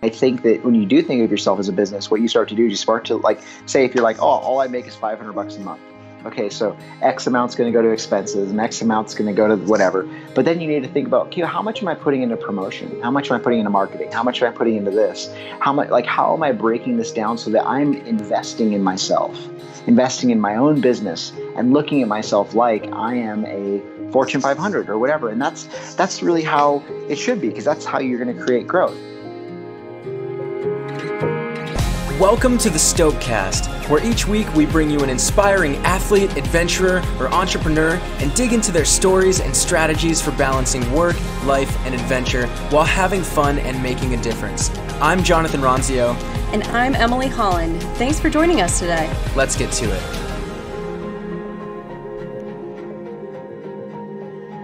I think that when you do think of yourself as a business, what you start to do is you start to like, say if you're like, oh, all I make is $500 a month. Okay, so X amount's going to go to expenses and X amount's going to go to whatever. But then you need to think about, okay, how much am I putting into promotion? How much am I putting into marketing? How much am I putting into this? How am I breaking this down so that I'm investing in myself, investing in my own business and looking at myself like I am a Fortune 500 or whatever. And that's really how it should be, because that's how you're going to create growth. Welcome to the Stokecast, where each week we bring you an inspiring athlete, adventurer, or entrepreneur and dig into their stories and strategies for balancing work, life, and adventure while having fun and making a difference. I'm Jonathan Ronzio. And I'm Emily Holland. Thanks for joining us today. Let's get to it.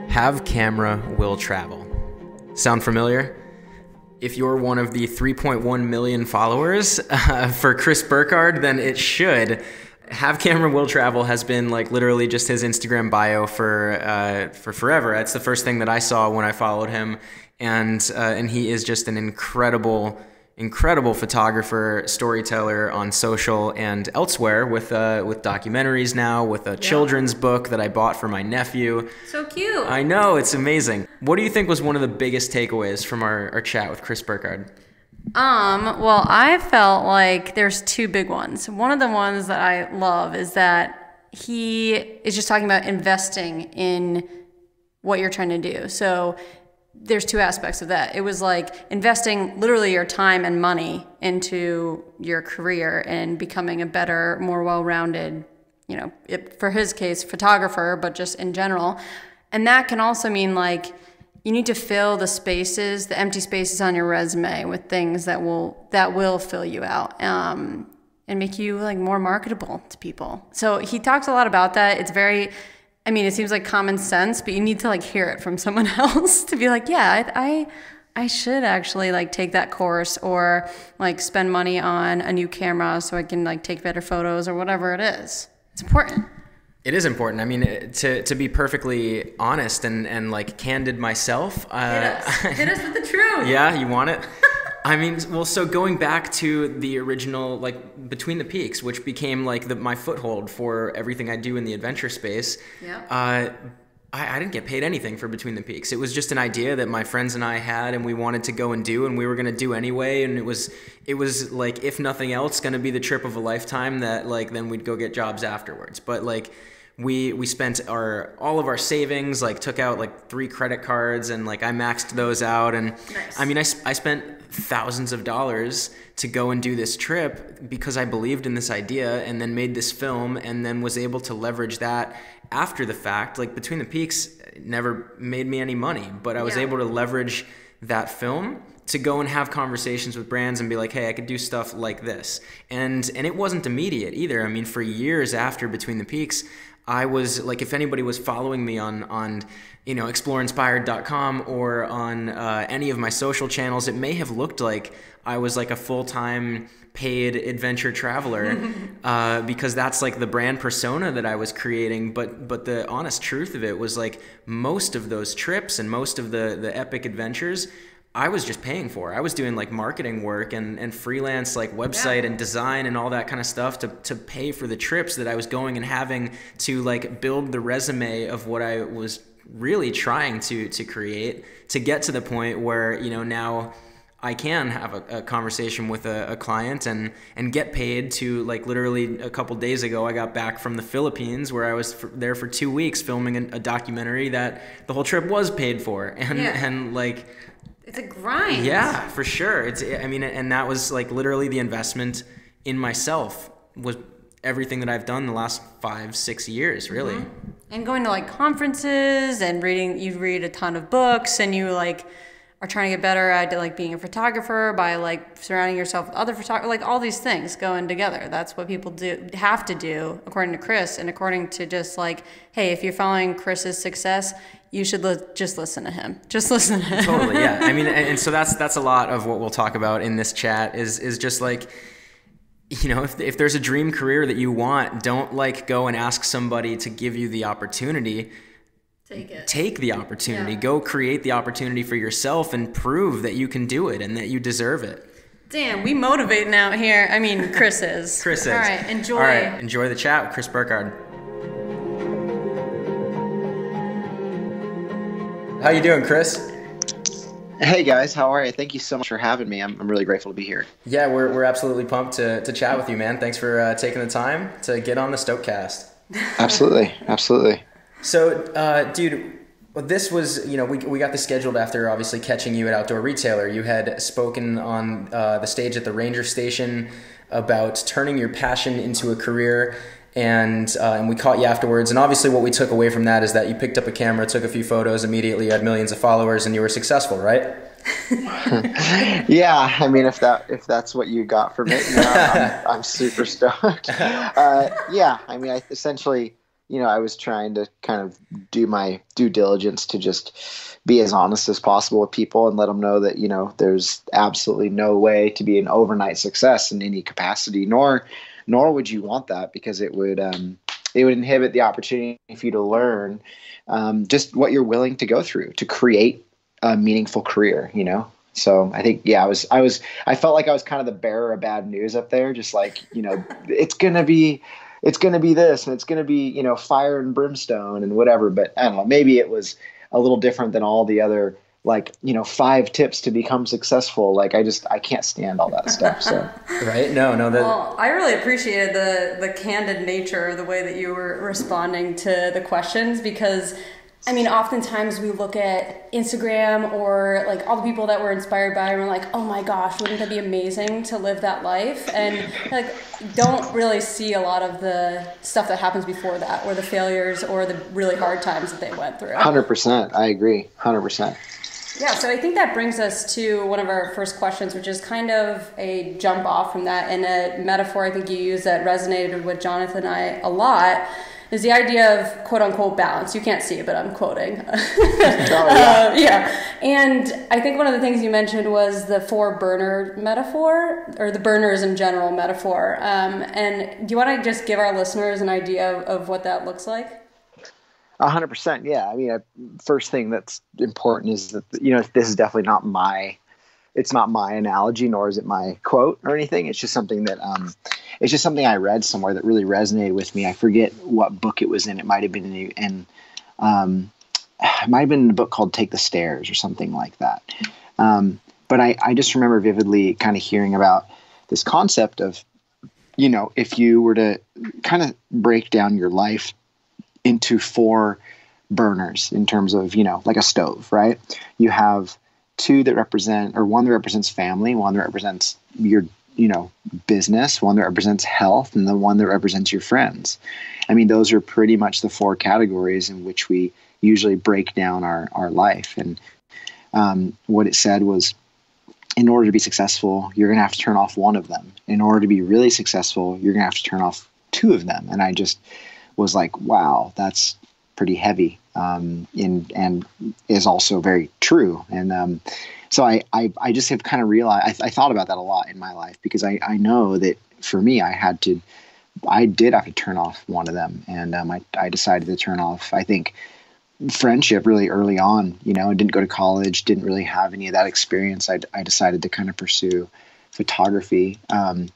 Have camera, will travel. Sound familiar? If you're one of the 3.1 million followers for Chris Burkard, then it should. Have camera, will travel has been like literally just his Instagram bio for forever. That's the first thing that I saw when I followed him, and he is just an incredible photographer, storyteller on social and elsewhere with documentaries now, with a children's book that I bought for my nephew. So cute. I know, it's amazing. What do you think was one of the biggest takeaways from our chat with Chris Burkard? Well, I felt like there's two big ones. One of the ones that I love is that he is just talking about investing in what you're trying to do. So there's two aspects of that. It was like investing literally your time and money into your career and becoming a better, more well-rounded, for his case, photographer, but just in general. And that can also mean like you need to fill the spaces, the empty spaces on your resume with things that will fill you out and make you like more marketable to people. So he talks a lot about that. It's very, it seems like common sense, but you need to like hear it from someone else to be like, yeah, I should actually like take that course or like spend money on a new camera so I can like take better photos or whatever it is. It's important. It is important. To be perfectly honest and like candid myself. Hit us with the truth. Yeah, you want it? So going back to the original, like Between the Peaks, which became like my foothold for everything I do in the adventure space. Yeah. I didn't get paid anything for Between the Peaks. It was just an idea that my friends and I had, and we wanted to go and do, and we were going to do anyway. And it was like, if nothing else, going to be the trip of a lifetime that like, then we'd go get jobs afterwards. But like, we spent all of our savings, like took out like 3 credit cards and like I maxed those out. And nice. I spent thousands of dollars to go and do this trip because I believed in this idea, and then made this film, and then was able to leverage that after the fact. Like Between the Peaks never made me any money, but I was able to leverage that film to go and have conversations with brands and be like, hey, I could do stuff like this. And it wasn't immediate either. For years after Between the Peaks, I was like, if anybody was following me on exploreinspired.com or on any of my social channels, it may have looked like I was like a full-time paid adventure traveler because that's like the brand persona that I was creating. But the honest truth of it was like most of those trips and most of the epic adventures I was just paying for. I was doing like marketing work and freelance like website and design and all that kind of stuff to pay for the trips that I was going and having to like build the resume of what I was really trying to create to get to the point where, now I can have a conversation with a client and get paid to like literally a couple days ago, I got back from the Philippines where I was there for 2 weeks filming a documentary that the whole trip was paid for. And like, it's a grind. Yeah, for sure. And that was like literally the investment in myself was everything that I've done the last 5-6 years, really. Mm-hmm. And going to like conferences and you read a ton of books, and you like are trying to get better at like being a photographer by like surrounding yourself with other photographers, like all these things going together. That's what people have to do according to Chris, and according to just like, hey, if you're following Chris's success, you should just listen to him. Just listen to him. Totally, yeah. And so that's a lot of what we'll talk about in this chat is just like, if there's a dream career that you want, don't like go and ask somebody to give you the opportunity. Take the opportunity. Yeah. Go create the opportunity for yourself and prove that you can do it and that you deserve it. Damn, we motivating out here. I mean, Chris is. Chris is. All right, enjoy. All right, enjoy the chat with Chris Burkard. How you doing, Chris? Hey guys, how are you? Thank you so much for having me. I'm really grateful to be here. Yeah, we're absolutely pumped to chat with you, man. Thanks for taking the time to get on the Stokecast. Absolutely. So, dude, this was, we got this scheduled after obviously catching you at Outdoor Retailer. You had spoken on the stage at the Ranger Station about turning your passion into a career. And we caught you afterwards. And obviously what we took away from that is that you picked up a camera, took a few photos, immediately you had millions of followers, and you were successful, right? Yeah, I mean, if that's what you got from it, I'm super stoked. Yeah, I mean, I essentially, I was trying to kind of do my due diligence to just be as honest as possible with people and let them know that, there's absolutely no way to be an overnight success in any capacity, nor would you want that, because it would inhibit the opportunity for you to learn just what you're willing to go through to create a meaningful career, So I think, yeah, I felt like I was kind of the bearer of bad news up there, just like, it's going to be this and it's going to be, fire and brimstone and whatever. But I don't know, maybe it was a little different than all the other, 5 tips to become successful. I can't stand all that stuff. So, right. No. Well, I really appreciated the candid nature of the way that you were responding to the questions, because I mean, oftentimes we look at Instagram or all the people that we're inspired by and we're like, oh my gosh, wouldn't that be amazing to live that life? And don't really see a lot of the stuff that happens before that, or the failures or the really hard times that they went through. 100%. I agree. 100%. Yeah, so I think that brings us to one of our first questions, which is kind of a jump off from that, and a metaphor I think you used that resonated with Jonathan and I a lot, is the idea of quote unquote balance. You can't see it, but I'm quoting. Yeah. And I think one of the things you mentioned was the 4 burner metaphor, or the burners in general metaphor. And do you want to just give our listeners an idea of what that looks like? 100%. Yeah. I mean, first thing that's important is that, this is definitely it's not my analogy, nor is it my quote or anything. It's just something that, it's just something I read somewhere that really resonated with me. I forget what book it was in. It might've been in a book called Take the Stairs or something like that. But I just remember vividly kind of hearing about this concept of, if you were to kind of break down your life into 4 burners in terms of, like a stove, right? You have 2 that represent, or 1 that represents family, 1 that represents your, business, 1 that represents health, and the 1 that represents your friends. I mean, those are pretty much the 4 categories in which we usually break down our life. And what it said was, in order to be successful, you're going to have to turn off 1 of them. In order to be really successful, you're going to have to turn off 2 of them. And I just was like, wow, that's pretty heavy, and is also very true. And so I just have kind of realized, I thought about that a lot in my life, because I know that for me, I did have to turn off 1 of them. And I decided to turn off, I think, friendship really early on. I didn't go to college, didn't really have any of that experience. I decided to kind of pursue photography and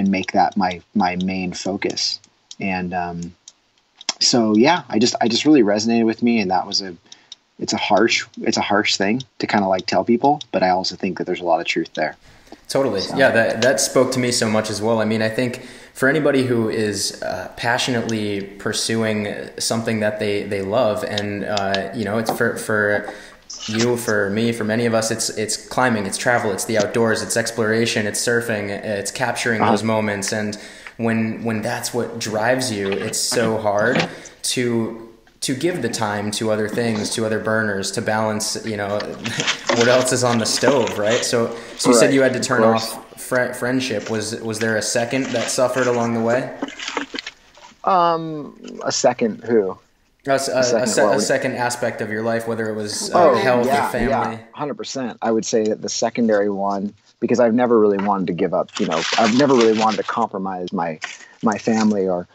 make that my main focus. And so yeah, I just really resonated with me, and that was it's a harsh thing to kind of tell people, but I also think that there's a lot of truth there. Totally. So. Yeah, that spoke to me so much as well. I mean, I think for anybody who is passionately pursuing something that they love, and it's for you, for me, for many of us, it's climbing, it's travel, it's the outdoors, it's exploration, it's surfing, it's capturing those moments. And when that's what drives you, it's so hard to give the time to other things, to other burners, to balance, what else is on the stove, right? So you said you had to turn off friendship. Was there a second that suffered along the way? A second who? A second aspect of your life, whether it was health or family. Yeah, 100%. I would say that the secondary one, because I've never really wanted to give up, I've never really wanted to compromise my family or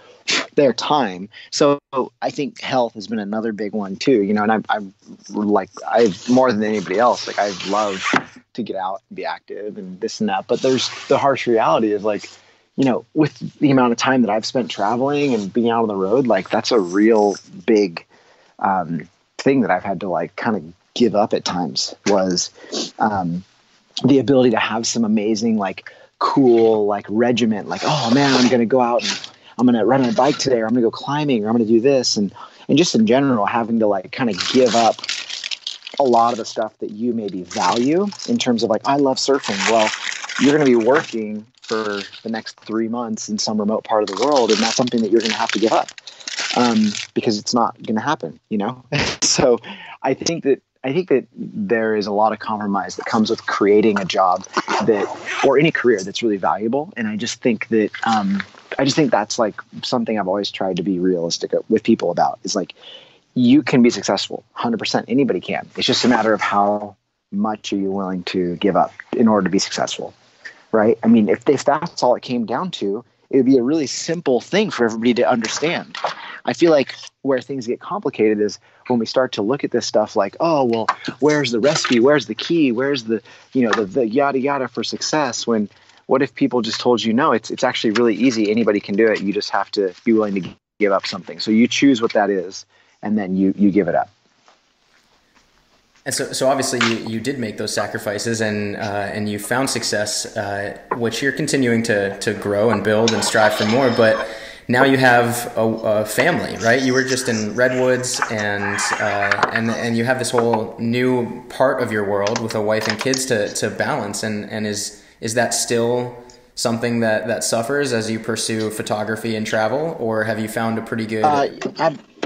their time. So I think health has been another big one too, and I've more than anybody else, like I love to get out and be active and this and that. But there's the harsh reality is like, with the amount of time that I've spent traveling and being out on the road, like that's a real big thing that I've had to like kind of give up at times was the ability to have some amazing, like cool, like regiment, like, oh man, I'm going to go out and I'm going to ride my bike today, or I'm going to go climbing, or I'm going to do this. And just in general, having to like kind of give up a lot of the stuff that you maybe value in terms of like, I love surfing. Well, you're going to be working for the next 3 months in some remote part of the world. And that's something that you're going to have to give up because it's not going to happen, So I think that there is a lot of compromise that comes with creating a job or any career that's really valuable. And I just think that, that's like something I've always tried to be realistic with people about is like, you can be successful 100%. Anybody can. It's just a matter of how much are you willing to give up in order to be successful. Right. I mean, if that's all it came down to, it would be a really simple thing for everybody to understand. I feel like where things get complicated is when we start to look at this stuff like, oh, well, where's the recipe? Where's the key? Where's the yada, yada for success? When what if people just told you, no, it's actually really easy. Anybody can do it. You just have to be willing to give up something. So you choose what that is, and then you give it up. And so obviously you did make those sacrifices and you found success, which you're continuing to grow and build and strive for more. But now you have a family, right? You were just in Redwoods and you have this whole new part of your world with a wife and kids to balance. And is that still something that suffers as you pursue photography and travel, or have you found a pretty good?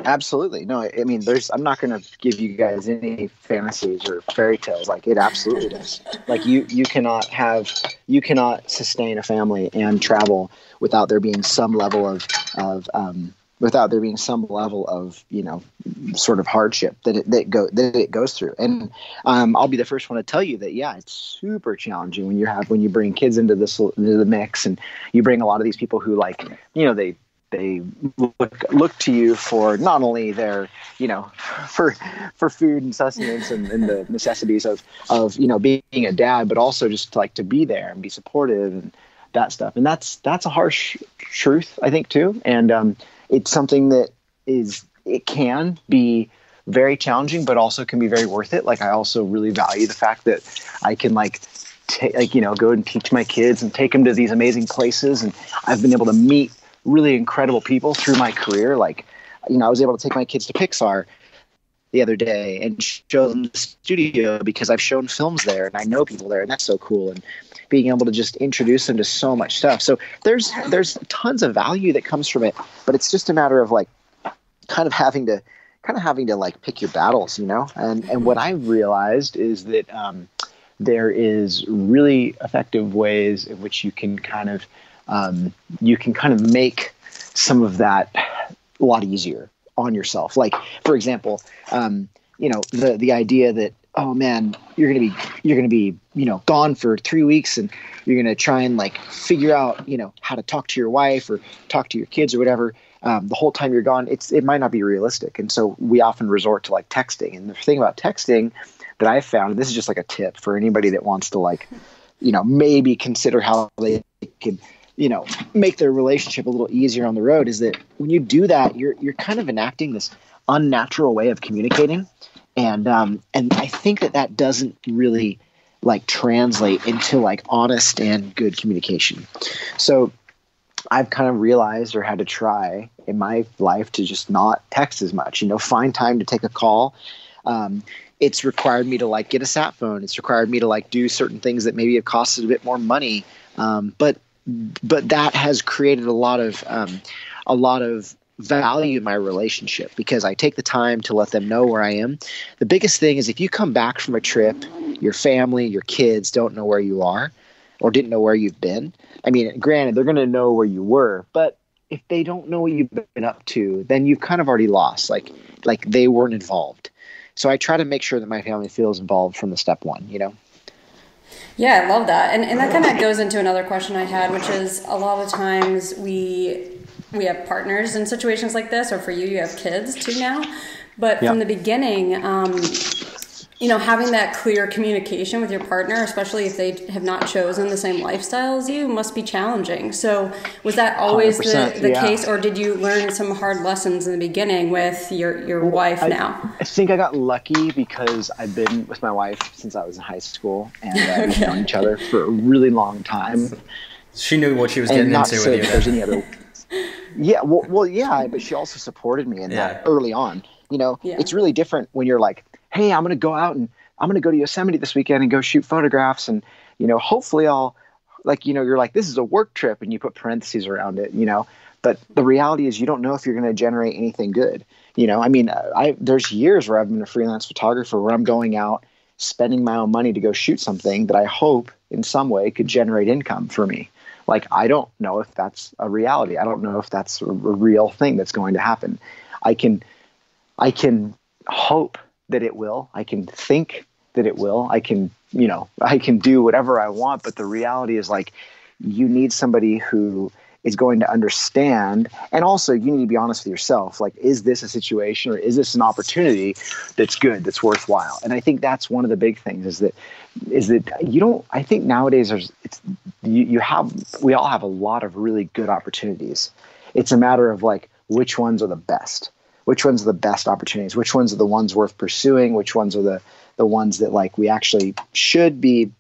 Absolutely. No, I mean, I'm not going to give you guys any fantasies or fairy tales. Like it absolutely does. Like you cannot sustain a family and travel without there being some level of sort of hardship that it goes through. And I'll be the first one to tell you that, yeah, it's super challenging when you bring kids into the mix, and you bring a lot of these people who they look to you for not only their, for food and sustenance and the necessities of being a dad, but also just like to be there and be supportive and that stuff. And that's a harsh truth, I think, too. And it's something that it can be very challenging, but also can be very worth it. Like I also really value the fact that I can go and teach my kids and take them to these amazing places. And I've been able to meet really incredible people through my career. Like, I was able to take my kids to Pixar the other day and show them the studio because I've shown films there and I know people there, and that's so cool. And being able to just introduce them to so much stuff. So there's tons of value that comes from it, but it's just a matter of like kind of having to like pick your battles, and what I realized is that there is really effective ways in which you can kind of make some of that a lot easier on yourself. Like, for example, the idea that, oh man, you're going to be, gone for 3 weeks and you're going to try and like figure out, how to talk to your wife or talk to your kids or whatever. The whole time you're gone, it might not be realistic. And so we often resort to like texting. And the thing about texting that I've found, and this is just like a tip for anybody that wants to like, maybe consider how they can, make their relationship a little easier on the road, is that when you do that, you're kind of enacting this unnatural way of communicating. And I think that doesn't really like translate into like honest and good communication. So I've kind of realized or had to try in my life to just not text as much, find time to take a call. It's required me to like get a sat phone. It's required me to like do certain things that maybe have costed a bit more money. But that has created a lot of value in my relationship because I take the time to let them know where I am. The biggest thing is if you come back from a trip, your family, your kids don't know where you are or didn't know where you've been. I mean, granted, they're going to know where you were, but if they don't know what you've been up to, then you've kind of already lost. Like they weren't involved. So I try to make sure that my family feels involved from the step one, you know? Yeah, I love that. And that kind of goes into another question I had, which is a lot of times we have partners in situations like this, or for you, you have kids too now. But from the beginning, having that clear communication with your partner, especially if they have not chosen the same lifestyle as you, must be challenging. So was that always the case, or did you learn some hard lessons in the beginning with your wife now? I think I got lucky because I've been with my wife since I was in high school, and we've known each other for a really long time. She knew what she was getting into with you. There's any other... Yeah, but she also supported me in that early on. It's really different when you're like, hey, I'm going to go out and I'm going to go to Yosemite this weekend and go shoot photographs. And, hopefully I'll you're like, this is a work trip, and you put parentheses around it, but the reality is you don't know if you're going to generate anything good. There's years where I've been a freelance photographer where I'm going out, spending my own money to go shoot something that I hope in some way could generate income for me. Like, I don't know if that's a reality. I don't know if that's a real thing that's going to happen. I can hope that it will. I can think that it will. I can do whatever I want. But the reality is, like, you need somebody who is going to understand. And also you need to be honest with yourself. Like, is this a situation, or is this an opportunity that's good, that's worthwhile? And I think that's one of the big things is that you don't, I think nowadays we all have a lot of really good opportunities. It's a matter of like, which ones are the best? Which ones are the best opportunities? Which ones are the ones worth pursuing? Which ones are the ones that like we actually should be,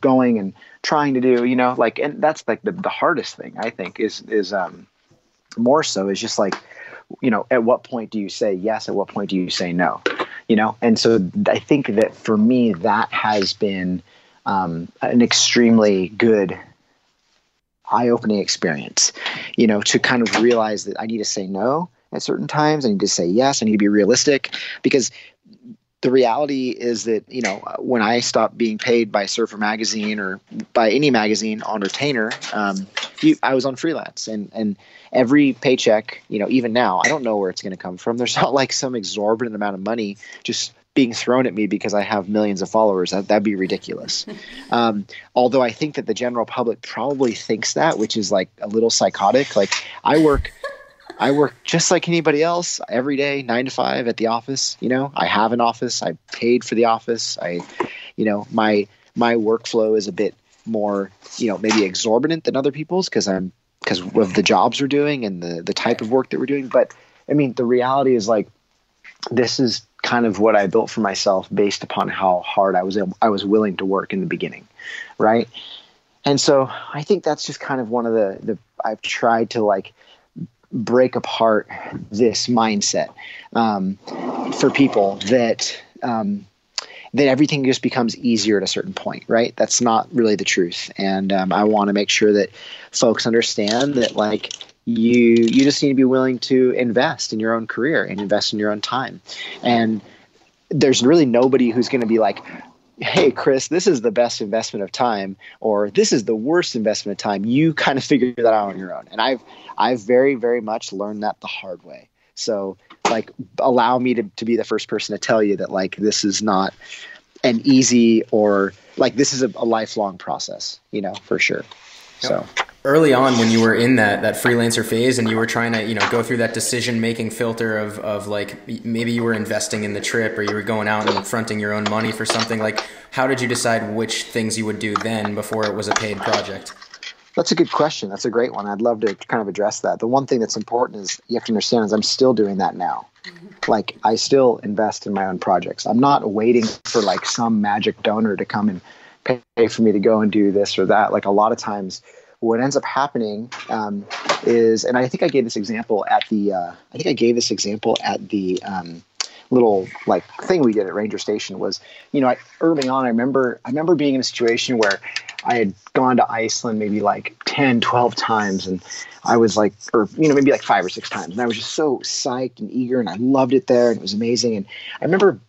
going and trying to do, and that's like the hardest thing, I think, is more so is just like, at what point do you say yes? At what point do you say no? And so I think that for me, that has been an extremely good eye-opening experience, to kind of realize that I need to say no at certain times. I need to say yes. I need to be realistic, because the reality is that, when I stopped being paid by Surfer Magazine or by any magazine on retainer, I was on freelance, and every paycheck, even now, I don't know where it's going to come from. There's not like some exorbitant amount of money just being thrown at me because I have millions of followers. That'd be ridiculous. Although I think that the general public probably thinks that, which is like a little psychotic. Like, I work just like anybody else every day, 9 to 5 at the office. I have an office. I paid for the office. My workflow is a bit more, maybe exorbitant than other people's because of the jobs we're doing and the type of work that we're doing. But I mean, the reality is like, this is kind of what I built for myself based upon how hard I was willing to work in the beginning. Right. And so I think that's just kind of one of the I've tried to like break apart this mindset for people that everything just becomes easier at a certain point, right? That's not really the truth. And I want to make sure that folks understand that like you just need to be willing to invest in your own career and invest in your own time. And there's really nobody who's going to be like, hey, Chris, this is the best investment of time, or this is the worst investment of time. You kind of figure that out on your own. And I've very, very much learned that the hard way. So like, allow me to be the first person to tell you that like, this is not an easy, or like, this is a lifelong process, for sure. So early on, when you were in that freelancer phase and you were trying to, go through that decision-making filter of like, maybe you were investing in the trip or you were going out and fronting your own money for something, like, how did you decide which things you would do then before it was a paid project? That's a good question. That's a great one. I'd love to kind of address that. The one thing that's important is you have to understand is I'm still doing that now. Like, I still invest in my own projects. I'm not waiting for like some magic donor to come and pay for me to go and do this or that. Like, a lot of times what ends up happening is, and I think I gave this example at the little like thing we did at Ranger Station was, early on, I remember being in a situation where I had gone to Iceland maybe like 10, 12 times. And I was like, or, maybe like 5 or 6 times. And I was just so psyched and eager, and I loved it there, and it was amazing. And I remember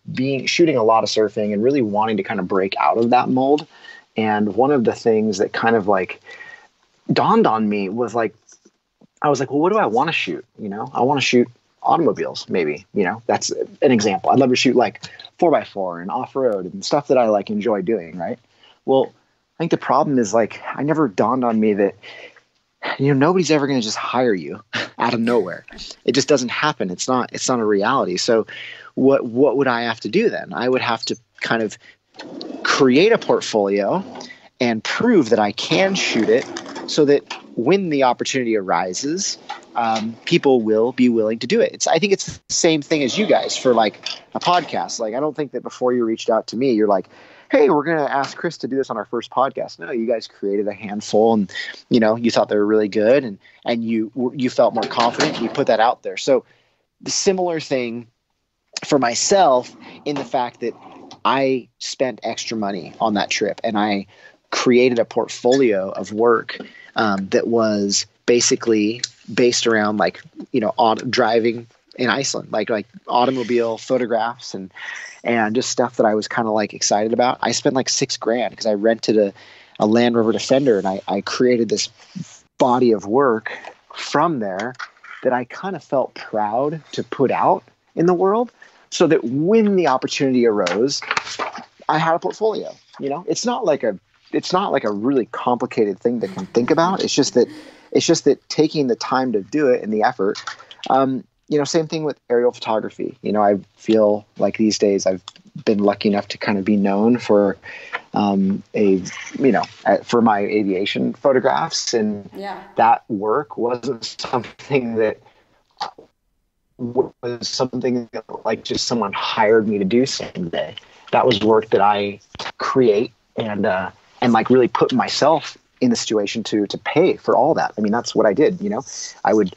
shooting a lot of surfing and really wanting to kind of break out of that mold. And one of the things that kind of like dawned on me was like, I was like, well, what do I want to shoot? I want to shoot automobiles, maybe, that's an example. I'd love to shoot like 4x4 and off-road and stuff that I like enjoy doing. Right. Well, I think the problem is like, I never dawned on me that, nobody's ever going to just hire you out of nowhere. It just doesn't happen. It's not a reality. So what would I have to do then? I would have to kind of create a portfolio and prove that I can shoot it so that when the opportunity arises, people will be willing to do it. I think it's the same thing as you guys for like a podcast. Like, I don't think that before you reached out to me, you're like, hey, we're going to ask Chris to do this on our first podcast. No, you guys created a handful and, you thought they were really good and you felt more confident. You put that out there. So the similar thing for myself in the fact that I spent extra money on that trip and I created a portfolio of work that was basically based around like, driving in Iceland, like automobile photographs and just stuff that I was kind of like excited about. I spent like $6,000 because I rented a Land Rover Defender and I created this body of work from there that I kind of felt proud to put out in the world so that when the opportunity arose, I had a portfolio. It's not like a really complicated thing to think about. It's just that taking the time to do it and the effort. Same thing with aerial photography. I feel like these days I've been lucky enough to kind of be known for for my aviation photographs, and that work wasn't something that like just someone hired me to do someday. That was work that I create and like really put myself in the situation to pay for all that. I mean, that's what I did, I would,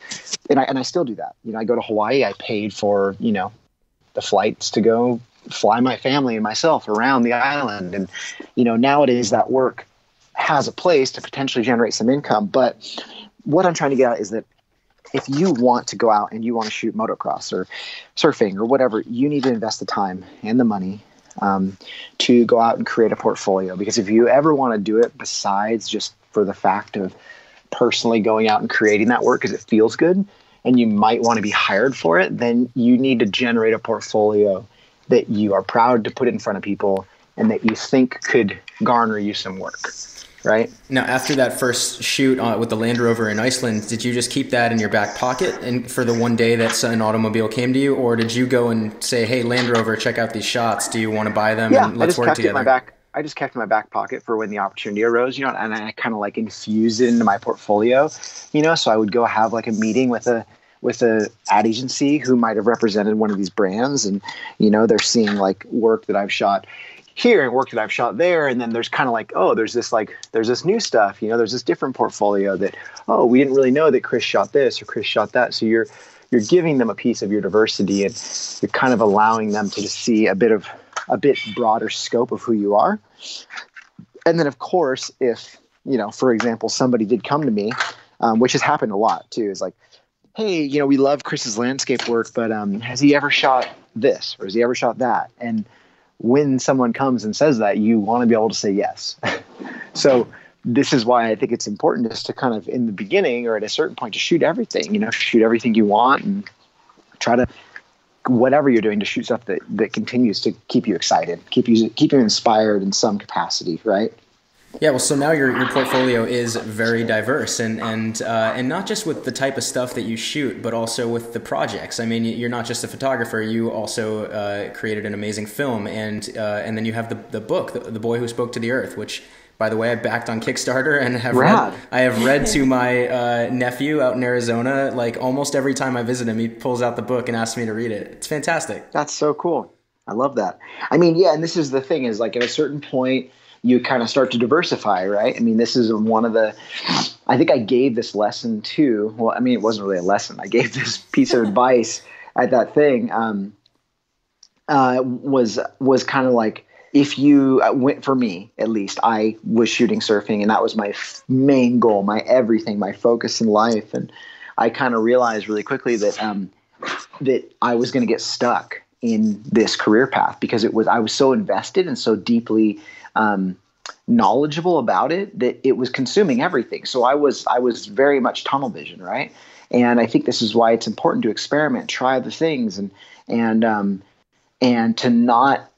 and I still do that. I go to Hawaii, I paid for, the flights to go fly my family and myself around the island. And, nowadays that work has a place to potentially generate some income. But what I'm trying to get at is that if you want to go out and you want to shoot motocross or surfing or whatever, you need to invest the time and the money to go out and create a portfolio. Because if you ever want to do it besides just for the fact of personally going out and creating that work because it feels good and you might want to be hired for it, then you need to generate a portfolio that you are proud to put in front of people and that you think could garner you some work. Right. Now, after that first shoot with the Land Rover in Iceland, did you just keep that in your back pocket and for the one day that an automobile came to you, or did you go and say, hey, Land Rover, check out these shots. Do you want to buy them? Yeah, and let's work together. I just kept it in my back pocket for when the opportunity arose, and I kind of like infused it into my portfolio, so I would go have like a meeting with a ad agency who might have represented one of these brands, and, they're seeing like work that I've shot here and work that I've shot there. And then there's kind of like, oh, there's this new stuff, there's this different portfolio that, oh, we didn't really know that Chris shot this or Chris shot that. So you're giving them a piece of your diversity and you're kind of allowing them to just see a bit broader scope of who you are. And then of course, if, for example, somebody did come to me, which has happened a lot too, is like, hey, we love Chris's landscape work, but has he ever shot this or has he ever shot that? And when someone comes and says that, you want to be able to say yes. So this is why I think it's important just to kind of in the beginning or at a certain point to shoot everything, shoot everything you want and try to, whatever you're doing, to shoot stuff that continues to keep you excited, keep you inspired in some capacity, right? Yeah, well, so now your portfolio is very diverse, and not just with the type of stuff that you shoot, but also with the projects. I mean, you're not just a photographer; you also created an amazing film, and then you have the book, The Boy Who Spoke to the Earth, which, by the way, I backed on Kickstarter and have read to my nephew out in Arizona. Like almost every time I visit him, he pulls out the book and asks me to read it. It's fantastic. That's so cool. I love that. I mean, yeah, and this is the thing: is like at a certain point, you kind of start to diversify, right? I mean, this is one of the, I think I gave this lesson too. Well, I mean, it wasn't really a lesson. I gave this piece of advice at that thing, was kind of like, if you went, for me, at least, I was shooting surfing and that was my main goal, my everything, my focus in life. And I kind of realized really quickly that, that I was going to get stuck in this career path because I was so invested and so deeply knowledgeable about it that it was consuming everything. So I was very much tunnel vision, right? And I think this is why it's important to experiment, try other things, and to not,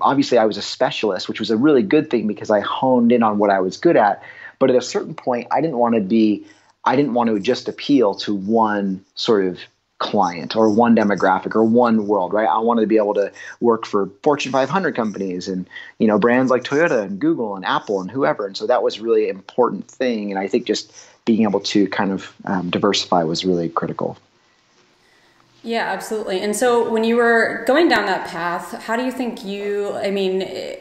obviously I was a specialist, which was a really good thing because I honed in on what I was good at. But at a certain point, I didn't want to just appeal to one sort of client or one demographic or one world, right? I wanted to be able to work for Fortune 500 companies and, brands like Toyota and Google and Apple and whoever. And so that was really an important thing. And I think just being able to kind of diversify was really critical. Yeah, absolutely. And so when you were going down that path, how do you think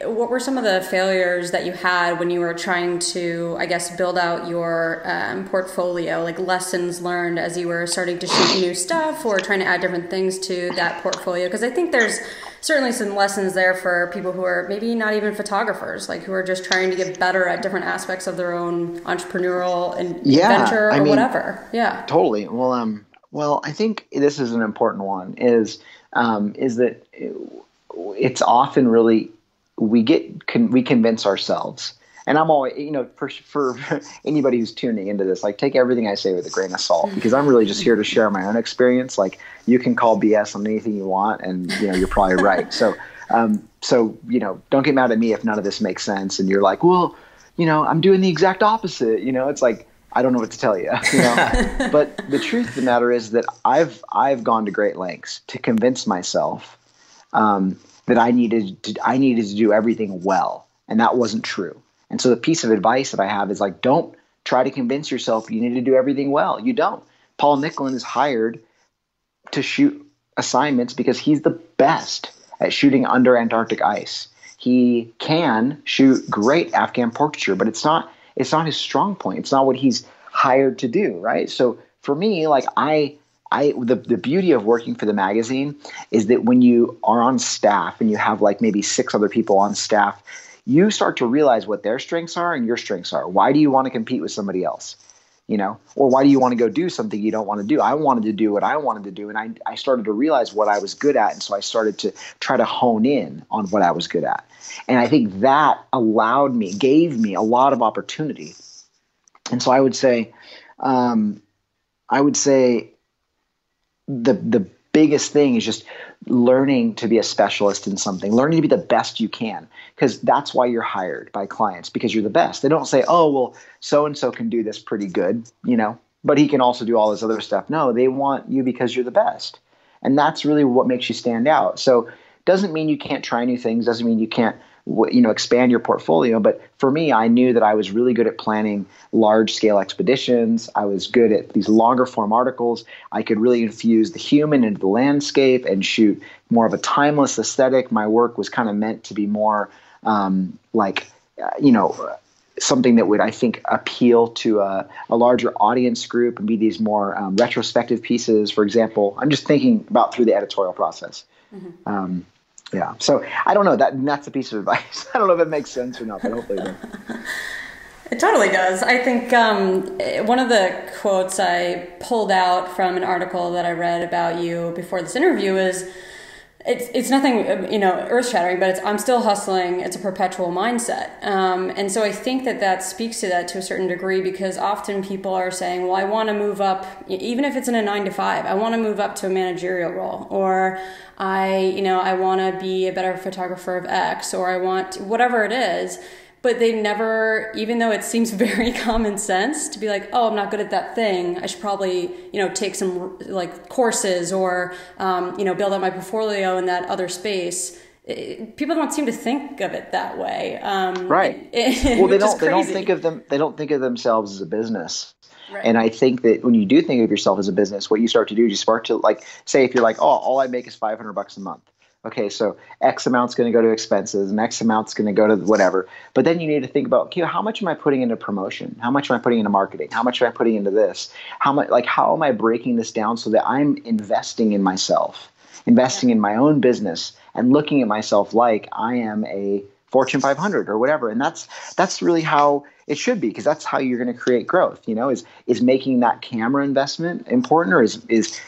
what were some of the failures that you had when you were trying to, I guess, build out your portfolio, like lessons learned as you were starting to shoot new stuff or trying to add different things to that portfolio? Because I think there's certainly some lessons there for people who are maybe not even photographers, like who are just trying to get better at different aspects of their own entrepreneurial adventure or whatever. Yeah, totally. Well, I think this is an important one. Is that it's often really we convince ourselves, and I'm always for anybody who's tuning into this, like take everything I say with a grain of salt because I'm really just here to share my own experience. Like you can call BS on anything you want, and you're probably right. So don't get mad at me if none of this makes sense, and you're like, well, I'm doing the exact opposite. It's like, I don't know what to tell you, But the truth of the matter is that I've gone to great lengths to convince myself that I needed to do everything well, and that wasn't true. And so the piece of advice that I have is like, don't try to convince yourself you need to do everything well. You don't. Paul Nicklin is hired to shoot assignments because he's the best at shooting under Antarctic ice. He can shoot great Afghan portraiture, but it's not his strong point. It's not what he's hired to do, right? So for me, like the beauty of working for the magazine is that when you are on staff and you have like maybe 6 other people on staff, you start to realize what their strengths are and your strengths are. Why do you want to compete with somebody else? Or why do you want to go do something you don't want to do? I wanted to do what I wanted to do. And I started to realize what I was good at. And so I started to try to hone in on what I was good at. And I think that gave me a lot of opportunity. And so I would say the biggest thing is just learning to be a specialist in something, learning to be the best you can, because that's why you're hired by clients, because you're the best. They don't say, oh, well, so-and-so can do this pretty good, but he can also do all this other stuff. No, they want you because you're the best. And that's really what makes you stand out. So doesn't mean you can't try new things, doesn't mean you can't expand your portfolio. But for me, I knew that I was really good at planning large scale expeditions. I was good at these longer form articles. I could really infuse the human into the landscape and shoot more of a timeless aesthetic. My work was kind of meant to be more something that would, I think, appeal to a larger audience group and be these more retrospective pieces, for example. I'm just thinking about through the editorial process. Mm-hmm. Yeah. So I don't know. That's a piece of advice. I don't know if it makes sense or not, but hopefully it does. It totally does. I think one of the quotes I pulled out from an article that I read about you before this interview is, it's nothing, earth-shattering, but I'm still hustling. It's a perpetual mindset. And so I think that speaks to that to a certain degree, because often people are saying, well, I want to move up, even if it's in a 9-to-5, I want to move up to a managerial role, or I want to be a better photographer of X, or I want whatever it is. But they never, even though it seems very common sense to be like, oh, I'm not good at that thing, I should probably, take some courses or, build up my portfolio in that other space. People don't seem to think of it that way. Right. Well, they don't think of themselves as a business. Right. And I think that when you do think of yourself as a business, what you start to do is you start to say, if you're like, oh, all I make is $500 a month. Okay, so X amount's going to go to expenses and X amount's going to go to whatever. But then you need to think about, okay, how much am I putting into promotion? How much am I putting into marketing? How much am I putting into this? How am I breaking this down so that I'm investing in myself, investing in my own business, and looking at myself like I am a Fortune 500 or whatever. And that's really how it should be, because that's how you're going to create growth. Is making that camera investment important, or is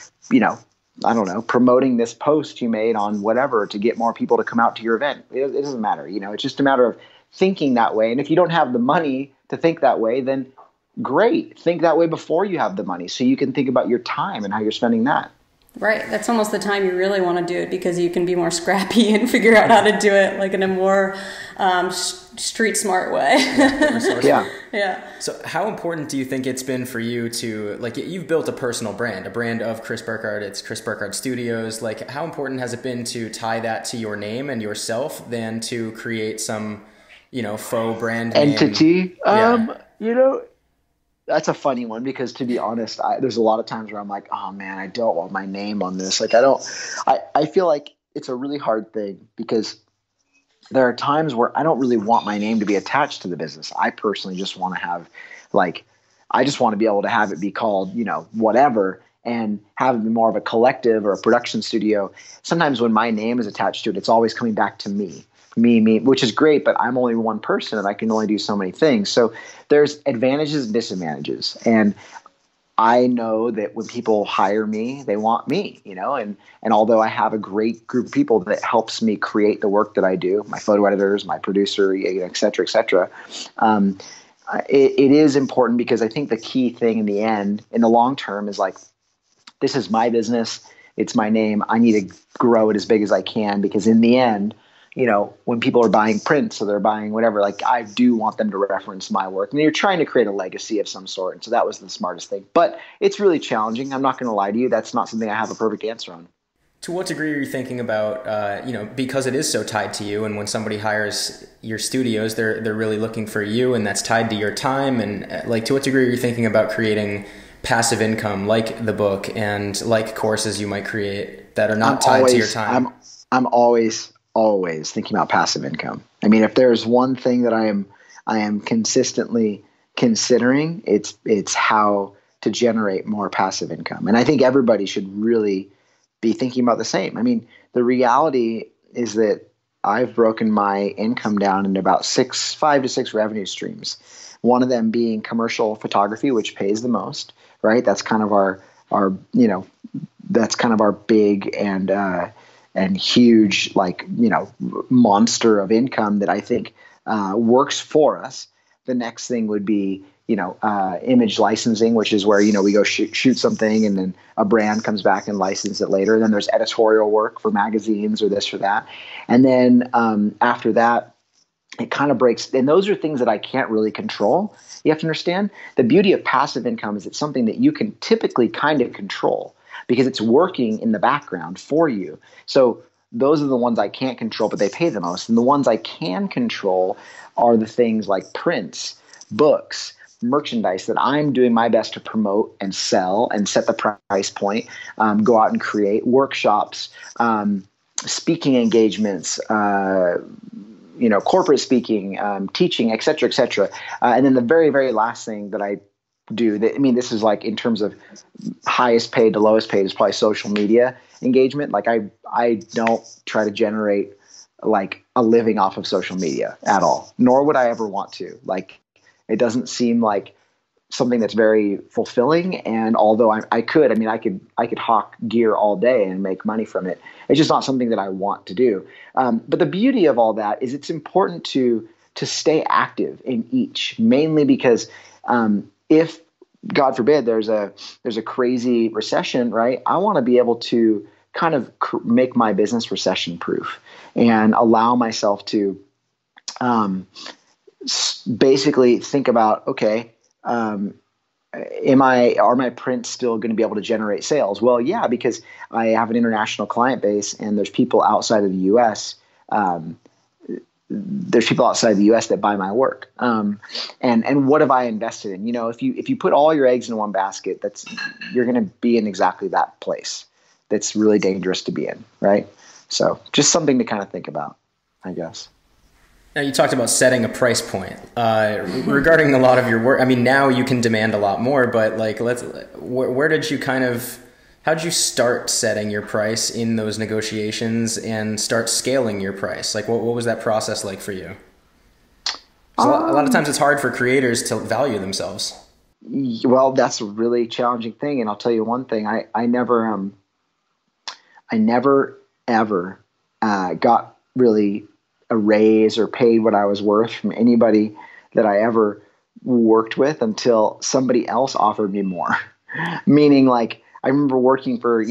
I don't know, promoting this post you made on whatever to get more people to come out to your event? It doesn't matter. It's just a matter of thinking that way. And if you don't have the money to think that way, then great. Think that way before you have the money, so you can think about your time and how you're spending that. Right. That's almost the time you really want to do it, because you can be more scrappy and figure out how to do it like in a more street smart way. Yeah. Yeah. So how important do you think it's been for you to, like, you've built a personal brand, a brand of Chris Burkard, it's Chris Burkard Studios. Like, how important has it been to tie that to your name and yourself than to create some, faux brand entity? Name? That's a funny one, because to be honest, there's a lot of times where I'm like, oh man, I don't want my name on this. Like, I feel like it's a really hard thing, because there are times where I don't really want my name to be attached to the business. I personally just want to have, I just want to be able to have it be called, whatever, and have it be more of a collective or a production studio. Sometimes when my name is attached to it, it's always coming back to me, which is great, but I'm only one person and I can only do so many things. So there's advantages and disadvantages. And I know that when people hire me, they want me, and although I have a great group of people that helps me create the work that I do, my photo editors, my producer, et cetera, it is important, because I think the key thing in the end, in the long term, is like, this is my business. It's my name. I need to grow it as big as I can, because in the end, when people are buying prints or they're buying whatever, like, I do want them to reference my work. And you're trying to create a legacy of some sort. And so that was the smartest thing. But it's really challenging. I'm not going to lie to you. That's not something I have a perfect answer on. To what degree are you thinking about, because it is so tied to you, and when somebody hires your studios, they're really looking for you, and that's tied to your time. And to what degree are you thinking about creating passive income, like the book and like courses you might create that are not tied to your time? I'm always thinking about passive income. I mean, if there's one thing that I am consistently considering, it's how to generate more passive income. And I think everybody should really be thinking about the same. I mean, the reality is that I've broken my income down into about 5 to 6 revenue streams. One of them being commercial photography, which pays the most, right? That's kind of our big and huge, monster of income that I think works for us. The next thing would be, image licensing, which is where, we go shoot something and then a brand comes back and licenses it later. And then there's editorial work for magazines or this or that. And then after that, it kind of breaks. And those are things that I can't really control. You have to understand, the beauty of passive income is it's something that you can typically kind of control, because it's working in the background for you. So those are the ones I can't control, but they pay the most. And the ones I can control are the things like prints, books, merchandise that I'm doing my best to promote and sell and set the price point, go out and create workshops, speaking engagements, corporate speaking, teaching, et cetera. And then the very, very last thing that I do, this is like, in terms of highest paid to lowest paid, is probably social media engagement. Like, I don't try to generate like a living off of social media at all, nor would I ever want to. Like, it doesn't seem like something that's very fulfilling. And although I could hawk gear all day and make money from it, it's just not something that I want to do. But the beauty of all that is it's important to stay active in each, mainly because if, God forbid, there's a crazy recession, right? I want to be able to kind of make my business recession proof and allow myself to basically think about, okay, are my prints still going to be able to generate sales? Well, yeah, because I have an international client base, and there's people outside of the U.S. There's people outside the U.S. that buy my work. And what have I invested in? If you put all your eggs in one basket, you're going to be in exactly that place. That's really dangerous to be in, right? So just something to kind of think about, I guess. Now, you talked about setting a price point regarding a lot of your work. I mean, now you can demand a lot more, but where did you how did you start setting your price in those negotiations and start scaling your price? Like, what was that process like for you? A lot of times it's hard for creators to value themselves. Well, that's a really challenging thing. And I'll tell you one thing, I never ever got really a raise or paid what I was worth from anybody that I ever worked with until somebody else offered me more. Meaning, like, I remember working for,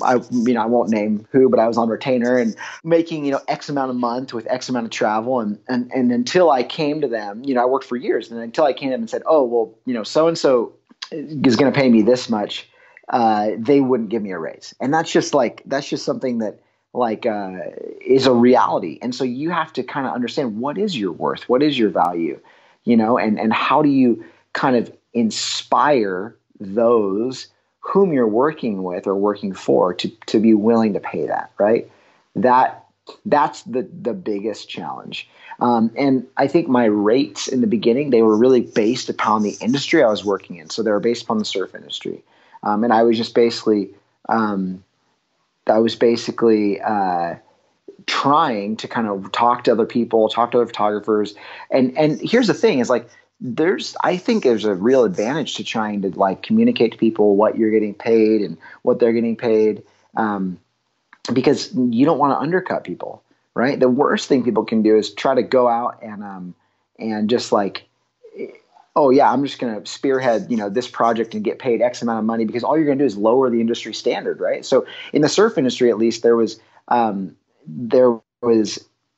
I won't name who, but I was on retainer and making, X amount a month with X amount of travel. And until I came to them, I worked for years. And until I came to them and said, oh, well, so-and-so is going to pay me this much, they wouldn't give me a raise. And that's just something that is a reality. And so you have to kind of understand, what is your worth? What is your value? And how do you kind of inspire those whom you're working with or working for to be willing to pay that, right? That's the biggest challenge. And I think my rates in the beginning, they were really based upon the industry I was working in. So they were based upon the surf industry. And I was just basically, trying to kind of talk to other people, talk to other photographers. And here's the thing is, like, I think there's a real advantage to trying to, like, communicate to people what you're getting paid and what they're getting paid, because you don't want to undercut people, right? The worst thing people can do is try to go out and just like, oh yeah, I'm just going to spearhead, this project and get paid X amount of money, because all you're going to do is lower the industry standard, right? So in the surf industry, at least, there was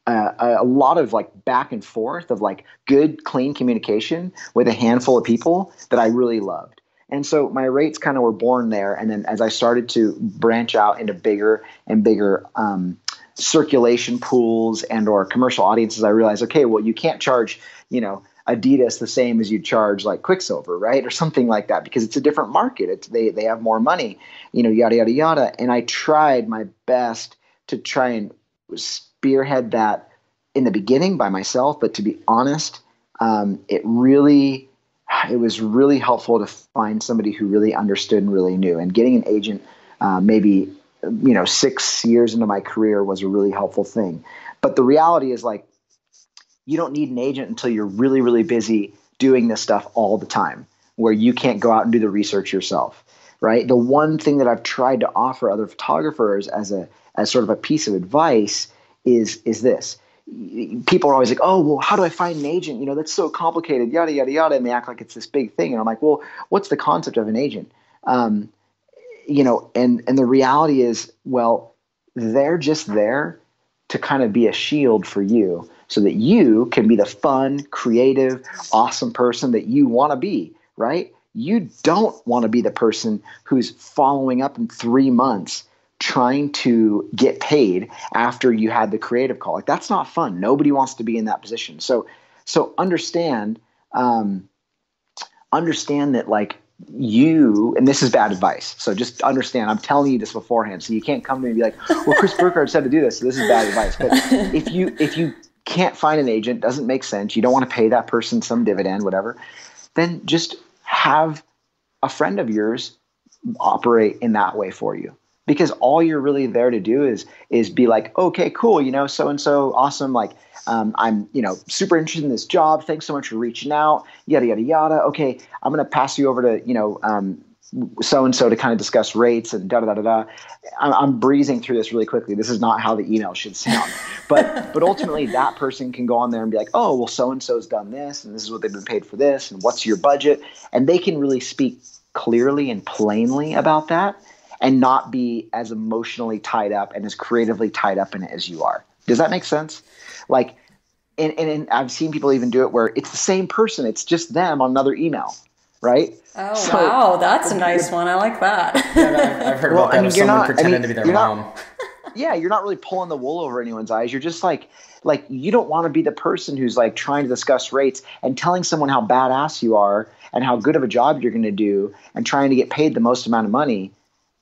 a lot of, like, back and forth of, like, good, clean communication with a handful of people that I really loved. And so my rates kind of were born there. And then as I started to branch out into bigger and bigger circulation pools and or commercial audiences, I realized, okay, well, you can't charge, Adidas the same as you charge, like, Quicksilver, right? Or something like that, because it's a different market. They have more money, yada, yada, yada. And I tried my best to try and spearhead that in the beginning by myself. But to be honest, it was really helpful to find somebody who really understood and really knew. And getting an agent, maybe 6 years into my career, was a really helpful thing. But the reality is, like, you don't need an agent until you're really, really busy doing this stuff all the time, where you can't go out and do the research yourself, right? The one thing that I've tried to offer other photographers as sort of a piece of advice is this. People are always like, oh, well, how do I find an agent? That's so complicated, yada, yada, yada. And they act like it's this big thing. And I'm like, well, what's the concept of an agent? And the reality is, well, they're just there to kind of be a shield for you so that you can be the fun, creative, awesome person that you want to be, right? You don't want to be the person who's following up in 3 months trying to get paid after you had the creative call. Like, that's not fun. Nobody wants to be in that position. So understand that, like, and this is bad advice. So just understand, I'm telling you this beforehand. So you can't come to me and be like, well, Chris Burkard said to do this, so this is bad advice. But if you can't find an agent, doesn't make sense, you don't want to pay that person some dividend, whatever, then just have a friend of yours operate in that way for you. Because all you're really there to do is be like, okay, cool, so-and-so, awesome. Like, I'm, super interested in this job. Thanks so much for reaching out, yada, yada, yada. Okay, I'm going to pass you over to, so-and-so to kind of discuss rates and da-da-da-da-da. I'm breezing through this really quickly. This is not how the email should sound. But ultimately, that person can go on there and be like, oh, well, so-and-so's done this, and this is what they've been paid for this, and what's your budget? And they can really speak clearly and plainly about that, and not be as emotionally tied up and as creatively tied up in it as you are. Does that make sense? Like, and I've seen people even do it where it's the same person, it's just them on another email, right? Oh, wow, that's a nice one. I like that. Yeah, I've heard about that. Someone pretending to be their mom. Yeah, you're not really pulling the wool over anyone's eyes. You're just like you don't want to be the person who's, like, trying to discuss rates and telling someone how badass you are and how good of a job you're going to do and trying to get paid the most amount of money,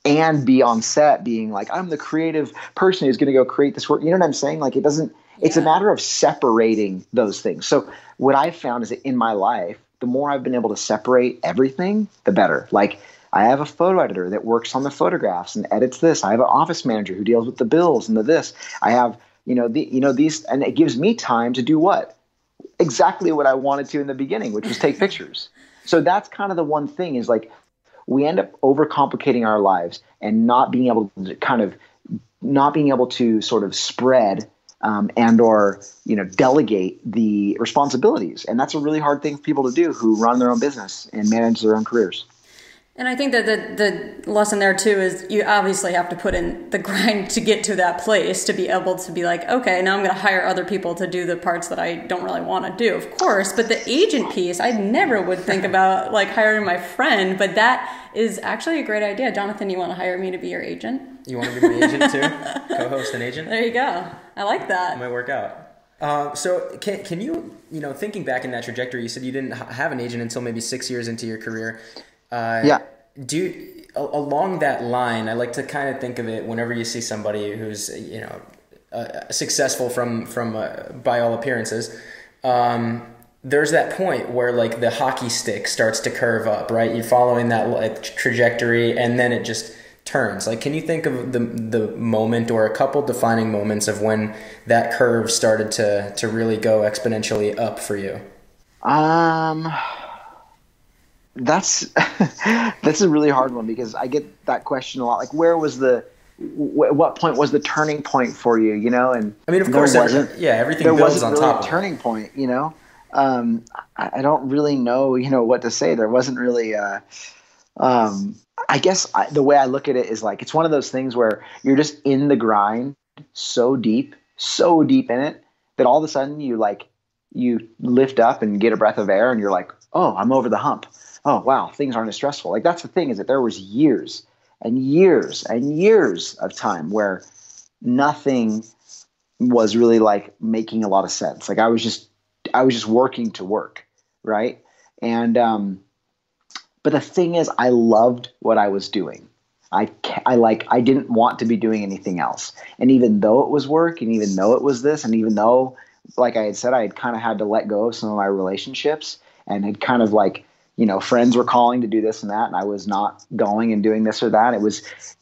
and be on set being like, I'm the creative person who's going to go create this work. You know what I'm saying? Like, it's a matter of separating those things. So what I've found is that in my life, the more I've been able to separate everything, the better. Like, I have a photo editor that works on the photographs and edits this. I have an office manager who deals with the bills and the this. I have, these, and it gives me time to do what? Exactly what I wanted to in the beginning, which was take pictures. So that's kind of the one thing is, like, we end up overcomplicating our lives and not being able to sort of spread and or, delegate the responsibilities. And that's a really hard thing for people to do who run their own business and manage their own careers. And I think that the lesson there too is you obviously have to put in the grind to get to that place to be able to be like, okay, now I'm going to hire other people to do the parts that I don't really want to do, of course. But the agent piece, I never would think about like hiring my friend, but that is actually a great idea. Jonathan, you want to hire me to be your agent? You want to be my agent too? Co-host an agent? There you go. I like that. It might work out. So can you, thinking back in that trajectory, you said you didn't have an agent until maybe 6 years into your career. Along that line, I like to kind of think of it whenever you see somebody who's, successful from by all appearances, there's that point where like the hockey stick starts to curve up, right? You're following that like trajectory and then it just turns. Like, can you think of the moment or a couple defining moments of when that curve started to really go exponentially up for you? That's a really hard one because I get that question a lot. Like, where was what point was the turning point for you? And I mean, of course, everything builds on top of it. There wasn't really a turning point. I don't really know, what to say. There wasn't really. I guess the way I look at it is like it's one of those things where you're just in the grind so deep in it that all of a sudden you lift up and get a breath of air and you're like, oh, I'm over the hump. Oh, wow, things aren't as stressful. Like, that's the thing, is that there was years and years and years of time where nothing was really like making a lot of sense. Like I was just working to work. Right. And, but the thing is, I loved what I was doing. I didn't want to be doing anything else. And even though it was work and even though it was this, and even though, like I had said, I had kind of had to let go of some of my relationships and had kind of like, friends were calling to do this and that, and I was not going and doing this or that. It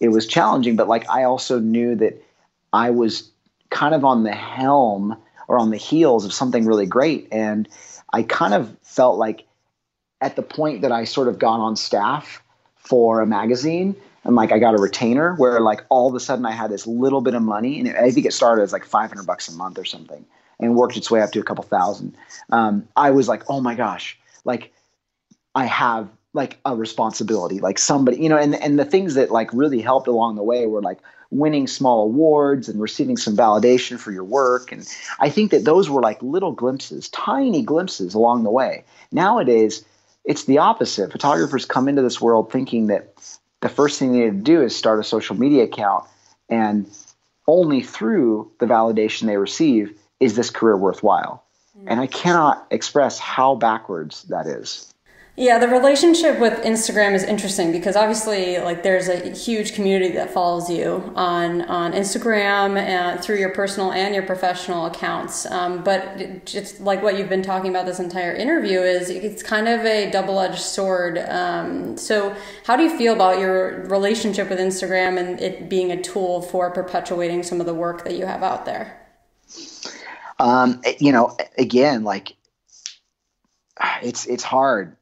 was challenging, but like I also knew that I was kind of on the helm or on the heels of something really great. And I kind of felt like at the point that I sort of got on staff for a magazine and like I got a retainer where like all of a sudden I had this little bit of money, and I think it started as like $500 a month or something and worked its way up to a couple thousand. I was like, oh my gosh, like I have like a responsibility, like somebody, and the things that like really helped along the way were like winning small awards and receiving some validation for your work. And I think that those were like little glimpses, tiny glimpses along the way. Nowadays, it's the opposite. Photographers come into this world thinking that the first thing they need to do is start a social media account, and only through the validation they receive is this career worthwhile. And I cannot express how backwards that is. Yeah, the relationship with Instagram is interesting because obviously like there's a huge community that follows you on Instagram and through your personal and your professional accounts. But just like what you've been talking about this entire interview is it's kind of a double-edged sword. So how do you feel about your relationship with Instagram and it being a tool for perpetuating some of the work that you have out there? Again, like it's hard.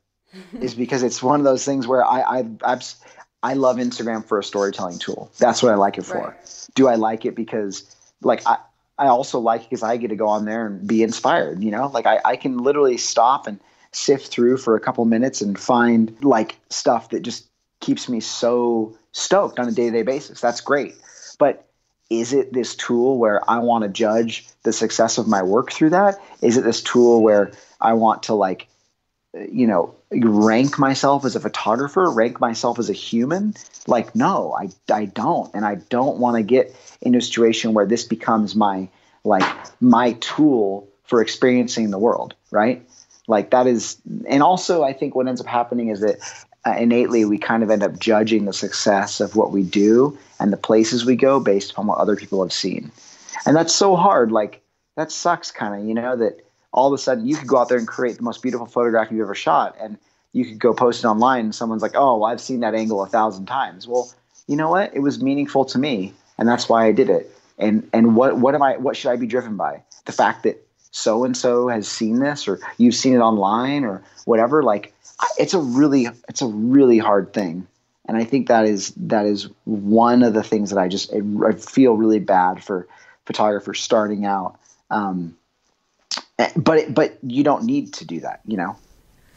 Is because it's one of those things where I love Instagram for a storytelling tool. That's what I like it for. Right. Do I like it because like I also like it because I get to go on there and be inspired, like I can literally stop and sift through for a couple minutes and find like stuff that just keeps me so stoked on a day-to-day basis. That's great. But is it this tool where I want to judge the success of my work through that? Is it this tool where I want to like, rank myself as a photographer, rank myself as a human? Like, no, I don't. And I don't want to get into a situation where this becomes my tool for experiencing the world. Right. Like that is, and also I think what ends up happening is that innately we kind of end up judging the success of what we do and the places we go based upon what other people have seen. And that's so hard. Like that sucks kind of, that all of a sudden you could go out there and create the most beautiful photograph you've ever shot, and you could go post it online and someone's like, oh, well, I've seen that angle 1,000 times. Well, you know what? It was meaningful to me, and that's why I did it. And what should I be driven by? The fact that so-and-so has seen this, or you've seen it online or whatever. Like it's a really hard thing. And I think that is one of the things that I feel really bad for photographers starting out. But you don't need to do that,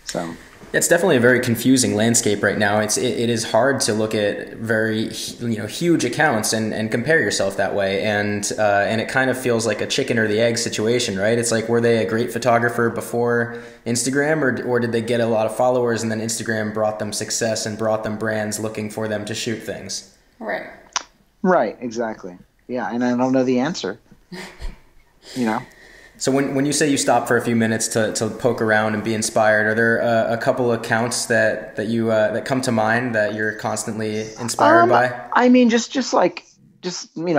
so. It's definitely a very confusing landscape right now. It is hard to look at very huge accounts and compare yourself that way, and it kind of feels like a chicken or the egg situation, right? It's like, were they a great photographer before Instagram, or did they get a lot of followers and then Instagram brought them success and brought them brands looking for them to shoot things? Right, exactly. Yeah, and I don't know the answer. So when you say you stop for a few minutes to poke around and be inspired, are there a couple accounts that you that come to mind that you're constantly inspired by? I mean, just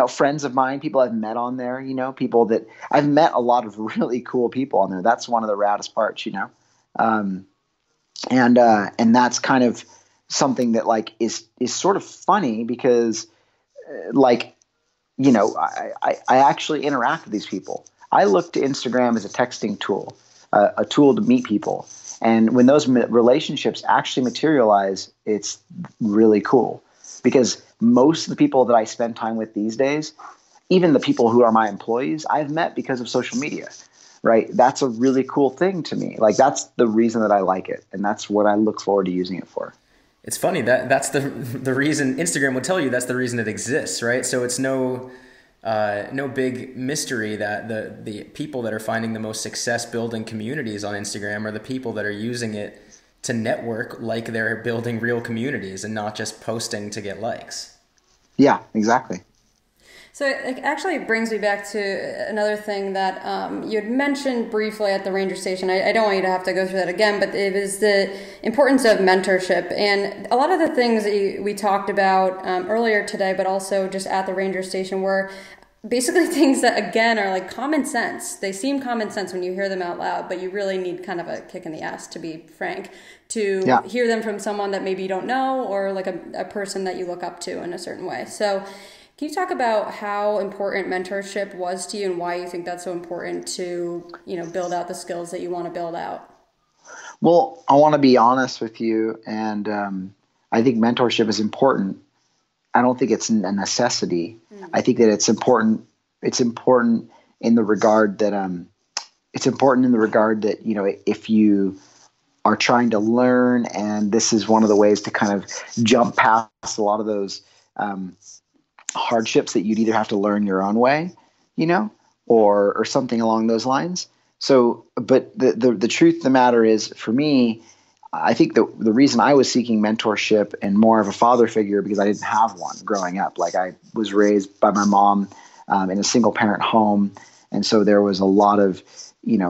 friends of mine, people I've met on there. People that I've met, a lot of really cool people on there. That's one of the raddest parts, and that's kind of something that like is sort of funny because I actually interact with these people. I look to Instagram as a texting tool, a tool to meet people. And when those relationships actually materialize, it's really cool, because most of the people that I spend time with these days, even the people who are my employees, I've met because of social media, right? That's a really cool thing to me. Like, that's the reason that I like it. And that's what I look forward to using it for. It's funny that's the reason Instagram would tell you that's the reason it exists, right? So it's no big mystery that the people that are finding the most success building communities on Instagram are the people that are using it to network like they're building real communities and not just posting to get likes. Yeah, exactly. So it actually brings me back to another thing that you had mentioned briefly at the ranger station. I don't want you to have to go through that again, but it was the importance of mentorship. And a lot of the things that we talked about earlier today, but also just at the ranger station, were basically things that, again, are like common sense. They seem common sense when you hear them out loud, but you really need kind of a kick in the ass, to be frank, to hear them from someone that maybe you don't know, or like a person that you look up to in a certain way. So can you talk about how important mentorship was to you and why you think that's so important to, build out the skills that you want to build out? Well, I want to be honest with you, and I think mentorship is important. I don't think it's a necessity. Mm-hmm. I think that it's important. It's important in the regard that if you are trying to learn, and this is one of the ways to kind of jump past a lot of those hardships that you'd either have to learn your own way, or something along those lines. So, but the truth of the matter is, for me, I think the reason I was seeking mentorship and more of a father figure, because I didn't have one growing up. Like, I was raised by my mom in a single parent home. And so there was a lot of,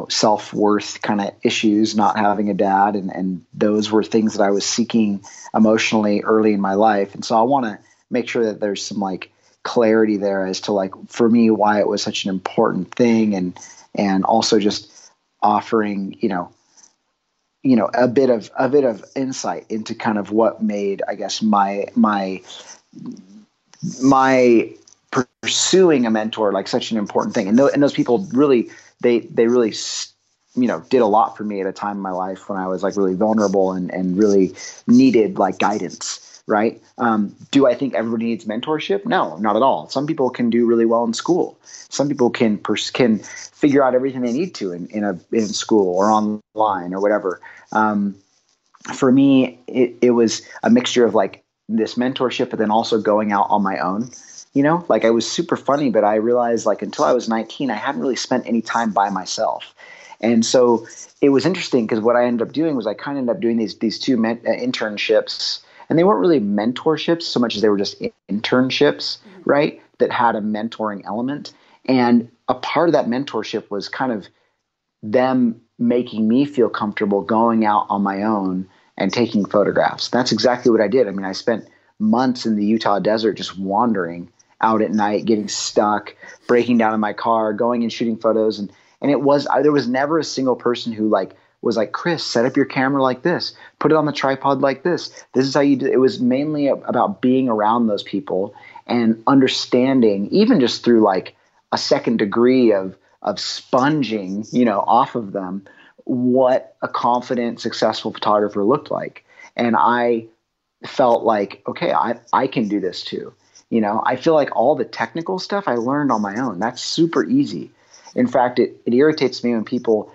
self-worth kind of issues not having a dad. And those were things that I was seeking emotionally early in my life. And so I want to make sure that there's some like clarity there as to like, for me, why it was such an important thing. And also just offering, a bit of insight into kind of what made, I guess, my pursuing a mentor like such an important thing. And those people really, they really, did a lot for me at a time in my life when I was like really vulnerable and really needed like guidance. Right. Do I think everybody needs mentorship? No, not at all. Some people can do really well in school. Some people can figure out everything they need to in school or online or whatever. For me, it was a mixture of like this mentorship, but then also going out on my own. Like, I was super funny, but I realized like until I was 19, I hadn't really spent any time by myself. And so it was interesting because what I ended up doing was I kind of ended up doing these two internships. And they weren't really mentorships so much as they were just internships, right, that had a mentoring element. And a part of that mentorship was kind of them making me feel comfortable going out on my own and taking photographs. That's exactly what I did. I mean, I spent months in the Utah desert just wandering out at night, getting stuck, breaking down in my car, going and shooting photos. And there was never a single person who was like, Chris, set up your camera like this, put it on the tripod like this. This is how you do it. It was mainly about being around those people and understanding, even just through like a second degree of sponging, off of them, what a confident, successful photographer looked like. And I felt like, okay, I can do this too. I feel like all the technical stuff I learned on my own. That's super easy. In fact, it irritates me when people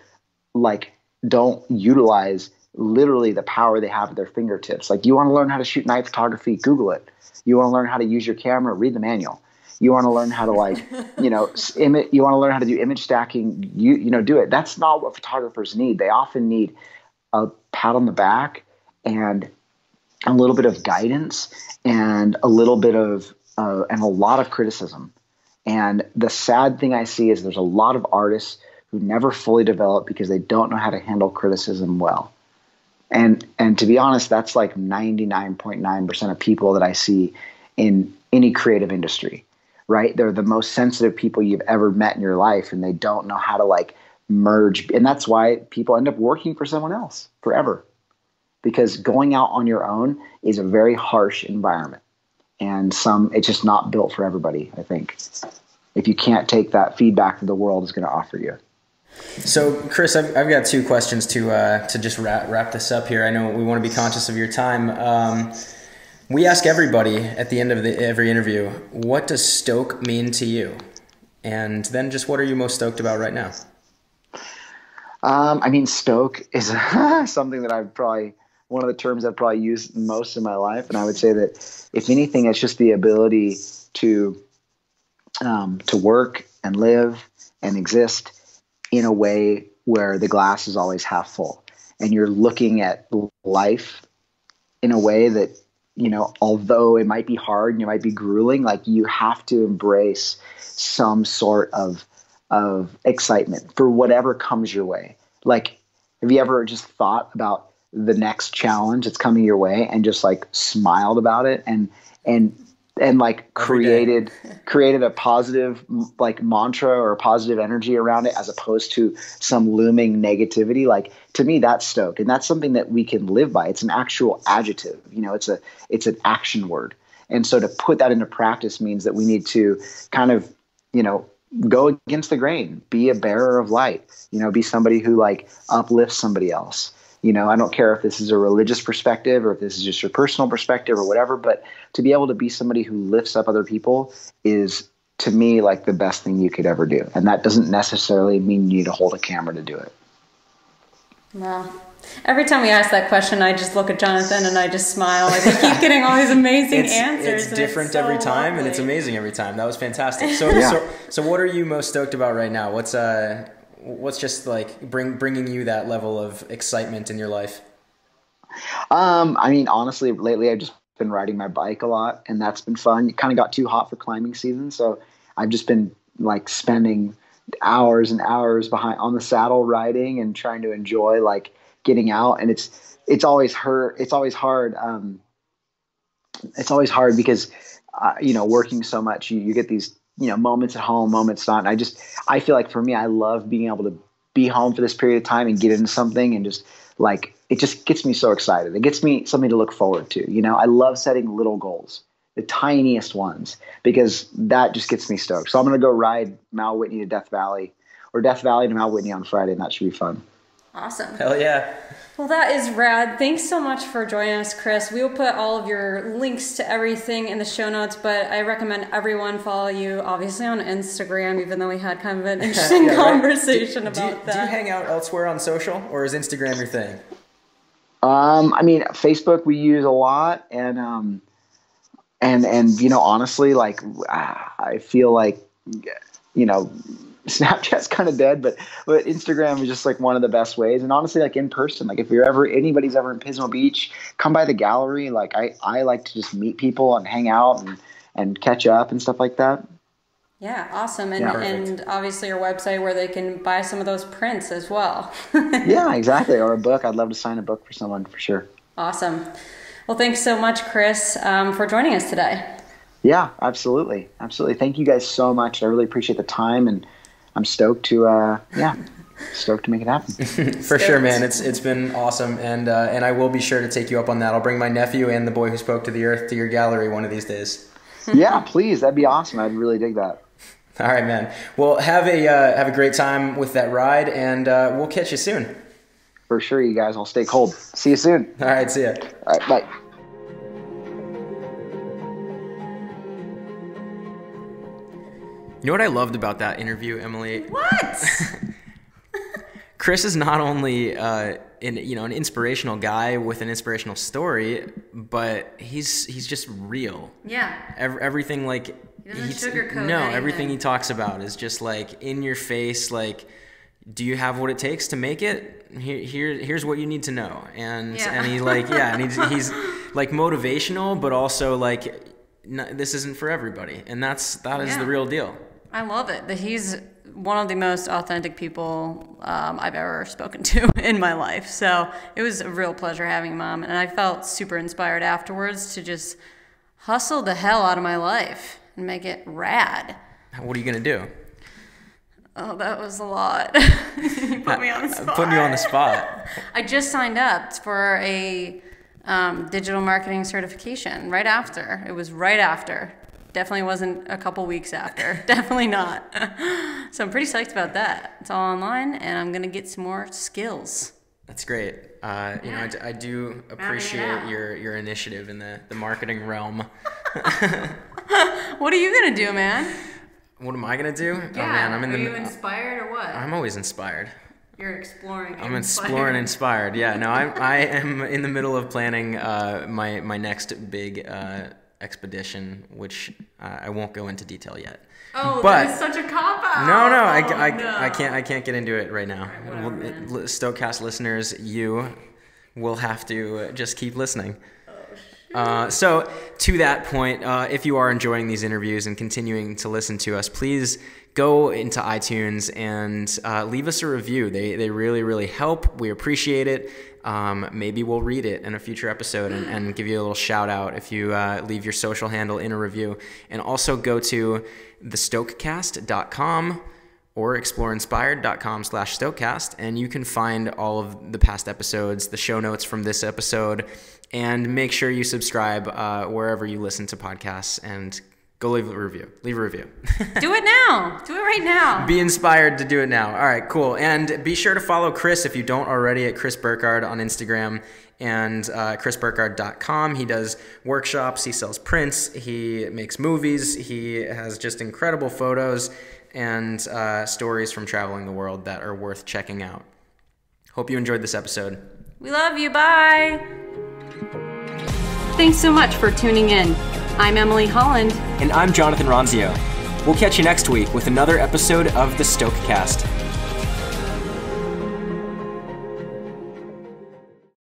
like don't utilize literally the power they have at their fingertips. Like, you want to learn how to shoot night photography, Google it. You want to learn how to use your camera, read the manual. You want to learn how to you want to learn how to do image stacking, do it. That's not what photographers need. They often need a pat on the back and a little bit of guidance and a little bit of, and a lot of criticism. And the sad thing I see is there's a lot of artists who never fully develop because they don't know how to handle criticism well. And to be honest, that's like 99.9% of people that I see in any creative industry, right? They're the most sensitive people you've ever met in your life, and they don't know how to like merge. And that's why people end up working for someone else forever, because going out on your own is a very harsh environment. And it's just not built for everybody, I think, if you can't take that feedback that the world is going to offer you. So, Chris, I've got two questions to just wrap this up here. I know we want to be conscious of your time. We ask everybody at the end of every interview, what does stoke mean to you? And then just what are you most stoked about right now? Stoke is something that one of the terms I've probably used most in my life. And I would say that if anything, it's just the ability to work and live and exist in a way where the glass is always half full, and you're looking at life in a way that, although it might be hard and it might be grueling, like, you have to embrace some sort of excitement for whatever comes your way. Like, have you ever just thought about the next challenge that's coming your way and just like smiled about it and like created a positive like mantra or a positive energy around it, as opposed to some looming negativity? Like, to me, that's stoked. And that's something that we can live by. It's an actual adjective, it's an action word. And so to put that into practice means that we need to kind of, go against the grain, be a bearer of light, be somebody who like uplifts somebody else. I don't care if this is a religious perspective or if this is just your personal perspective or whatever, but to be able to be somebody who lifts up other people is, to me, like the best thing you could ever do. And that doesn't necessarily mean you need to hold a camera to do it. Well, every time we ask that question, I just look at Jonathan and I just smile. Like, I keep getting all these amazing answers. It's different every time, lovely. And it's amazing every time. That was fantastic. So what are you most stoked about right now? What's just like bringing you that level of excitement in your life? Honestly, lately I've just been riding my bike a lot, and that's been fun. It kind of got too hot for climbing season, so I've just been like spending hours and hours on the saddle riding and trying to enjoy like getting out. And it's always hard. It's always hard because working so much, you get these moments at home, moments not. And I feel like for me, I love being able to be home for this period of time and get into something, and just like, it just gets me so excited. It gets me something to look forward to. I love setting little goals, the tiniest ones, because that just gets me stoked. So I'm going to go ride Mount Whitney to Death Valley, or Death Valley to Mount Whitney on Friday, and that should be fun. Awesome. Hell yeah. Well, that is rad. Thanks so much for joining us, Chris. We will put all of your links to everything in the show notes, but I recommend everyone follow you, obviously, on Instagram, even though we had kind of an interesting conversation about that. Do you hang out elsewhere on social, or is Instagram your thing? Facebook we use a lot, and honestly, like, I feel like, Snapchat's kind of dead, but Instagram is just like one of the best ways. And honestly, like in person, like if anybody's ever in Pismo Beach, come by the gallery. Like I like to just meet people and hang out and catch up and stuff like that. Yeah. Awesome. And obviously your website where they can buy some of those prints as well. Yeah, exactly. Or a book. I'd love to sign a book for someone for sure. Awesome. Well, thanks so much, Chris, for joining us today. Yeah, absolutely. Absolutely. Thank you guys so much. I really appreciate the time, and I'm stoked to stoked to make it happen. For sure, man. It's been awesome, and I will be sure to take you up on that. I'll bring my nephew and the boy who spoke to the earth to your gallery one of these days. Yeah, please. That'd be awesome. I'd really dig that. All right, man. Well, have a great time with that ride, and we'll catch you soon. For sure, you guys. I'll stay cold. See you soon. All right, see ya. All right, bye. You know what I loved about that interview, Emily? What? Chris is not only an inspirational guy with an inspirational story, but he's just real. Yeah. Everything like he doesn't sugarcoat anything. Everything he talks about is just like in your face. Like, do you have what it takes to make it? Here's what you need to know. And he's like, and he's like motivational, but also like, this isn't for everybody, and that is the real deal. I love it that he's one of the most authentic people I've ever spoken to in my life. So it was a real pleasure having him on, and I felt super inspired afterwards to just hustle the hell out of my life and make it rad. What are you gonna do? Oh, that was a lot. You put me on the spot. Putting you on the spot. I just signed up for a digital marketing certification right after. It was right after. Definitely wasn't a couple weeks after. Definitely not. So I'm pretty psyched about that. It's all online, and I'm going to get some more skills. That's great. I do appreciate your initiative in the marketing realm. What are you going to do, man? What am I going to do? Yeah. Oh, man, Are you inspired or what? I'm always inspired. You're exploring. I'm exploring inspired. Yeah, no, I am in the middle of planning my next big expedition, which I won't go into detail yet. Oh, but that is such a cop-out. No, I can't get into it right now. Stokecast listeners, you will have to just keep listening. So to that point, if you are enjoying these interviews and continuing to listen to us, please go into iTunes and leave us a review. They really, really help. We appreciate it. Maybe we'll read it in a future episode and give you a little shout out if you leave your social handle in a review. And also go to thestokecast.com or exploreinspired.com/stokecast, and you can find all of the past episodes, the show notes from this episode, and make sure you subscribe wherever you listen to podcasts, and go leave a review. Do it now. Do it right now. Be inspired to do it now. All right, cool. And be sure to follow Chris if you don't already at Chris Burkard on Instagram and chrisburkard.com. He does workshops. He sells prints. He makes movies. He has just incredible photos and stories from traveling the world that are worth checking out. Hope you enjoyed this episode. We love you. Bye. Thanks so much for tuning in. I'm Emily Holland. And I'm Jonathan Ronzio. We'll catch you next week with another episode of the Stokecast.